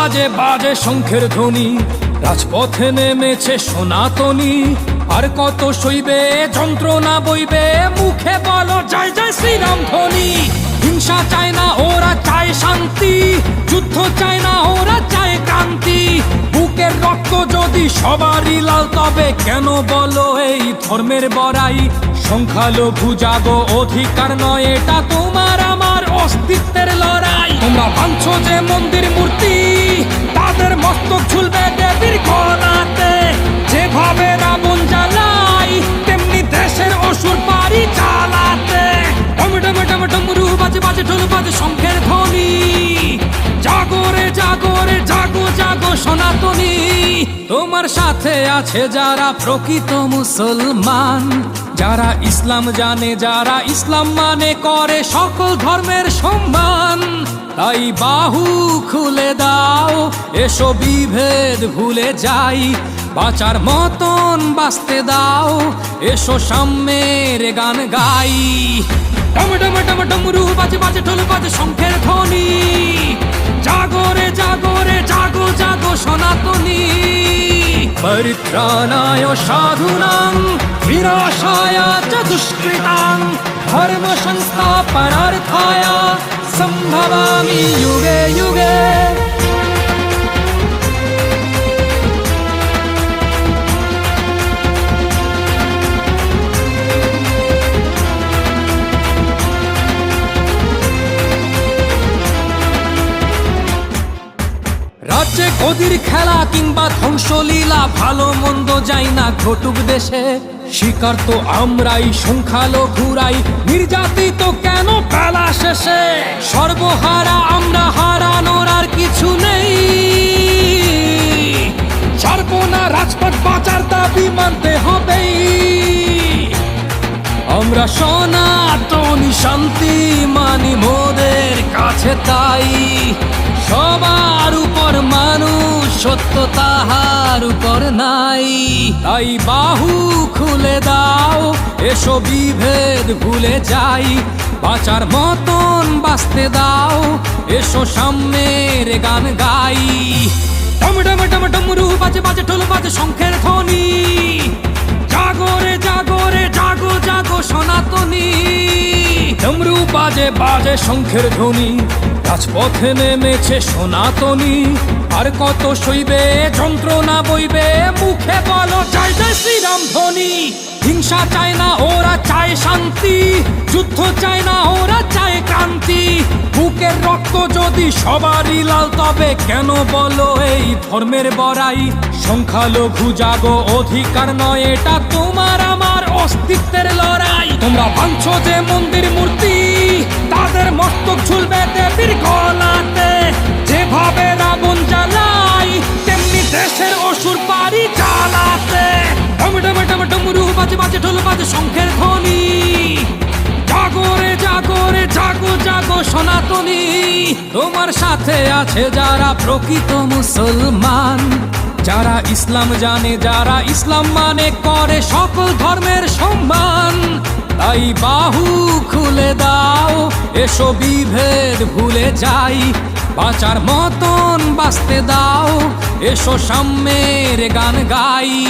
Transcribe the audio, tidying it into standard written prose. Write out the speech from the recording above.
বাজে বাজে শঙ্খের ধ্বনি, রাজপথে নেমেছে সনাতনী। আর কত সইবে যন্ত্রণা বইবে, মুখে বলো জয় জয় শ্রীরাম ধ্বনি। হিংসা চায় না ওরা, চায় শান্তি। যুদ্ধ চায় না ওরা, চায় ক্রান্তি। বুকের রক্ত যদি সবারই লাল, তবে কেন বলো এই ধর্মের বড়াই? সংখ্যালঘু জাগো, অধিকার নয় এটা তোমার আমার অস্তিত্বের লড়াই। তোমরা ভাঙছো যে মন্দির মূর্তি, তাদের মস্তক ঝুলবে দেবীর গলাতে। যেভাবে রাবণ জ্বালাই, তেমনি দেশের অসুর পারি চালাতে। ডমডম ডম ডমরু বাজে বাজে ঢোল বাজে শঙ্খের ধ্বনি। জাগো রে জাগো রে জাগো জাগো সনাতনী। তোমার সাথে আছে যারা প্রকৃত মুসলমান, যারা ইসলাম জানে, যারা ইসলাম মানে, করে সকল ধর্মের সম্মান। তাই বাহু খুলে দাও, এসো বিভেদ ভুলে যাই। বাঁচার মতন বাঁচতে দাও, এসো সাম্যের গান গাই। ডম ডম ডম ডমরু বাজে বাজে ঢোল বাজে শঙ্খের ধ্বনি। জাগো রে জাগো রে জাগো জাগো সনাতনী। পরিত্রাণায় সাধুনাং বিনাশায় চ দুষ্কৃতাং, ধর্ম সংস্থাপনার্থায় সম্ভবামি যুগে যুগে। রাজ্যে গদির খেলা কিংবা ধ্বংসলীলা, ভালো মন্দ যাই না ঘটুক দেশে। শিকার তো আমরাই, সংখ্যালঘুরাই, নির্যাতিত কেন বেলা শেষে? সর্বহারা আমরা, হারানোর আর কিছু নেই। ছাড়বো না রাজপথ, বাঁচার দাবি মানতে হবেই। আমরা সনাতনী শান্তি মানি মোদের কাছে, তাই সবার উপর মানুষ, সত্য তাহার উপর নাই। তাই বাহু খুলে দাও, এসো বিভেদ ভুলে যাই। বাঁচার মতন বাঁচতে দাও, এসো সাম্যের গান গাই। ডম ডম ডম ডমরু বাজে বাজে ঢোল বাজে শঙ্খের ধ্বনি। জাগো রে জাগো রে জাগো জাগো সনাতনী। ডমরু বাজে বাজে শঙ্খের ধ্বনি, রাজপথে নেমেছে সনাতনী। আর কত সইবে যন্ত্রণা বইবে, মুখে বলো জয় জয় শ্রীরাম ধ্বনি। হিংসা চায় না ওরা, চায় শান্তি। যুদ্ধ চায় না ওরা, চায় ক্রান্তি। বুকের রক্ত যদি সবারই লাল, তবে কেন বলো এই ধর্মের বড়াই? সংখ্যালঘু জাগো, অধিকার নয় এটা তোমার আমার অস্তিত্বের লড়াই। তোমরা ভাঙছো যে মন্দির মূর্তি, তাদের মস্তক ঝুলবে দেবীর গলাতে। যেভাবে রাবণ জ্বালাই, তেমনি দেশের অসুর পারি চালাতে। ডম ডম ডম ডমরু বাজে বাজে ঢোল বাজে শঙ্খের ধ্বনি। জাগো রে জাগো রে জাগো জাগো সনাতনী। তোমার সাথে আছে যারা প্রকৃত মুসলমান, যারা ইসলাম জানে, যারা ইসলাম মানে, করে সকল ধর্মের সম্মান। তাই বাহু খুলে দাও, এসো বিভেদ ভুলে যাই। বাঁচার মতন বাঁচতে দাও, এসো সাম্যের গান গাই।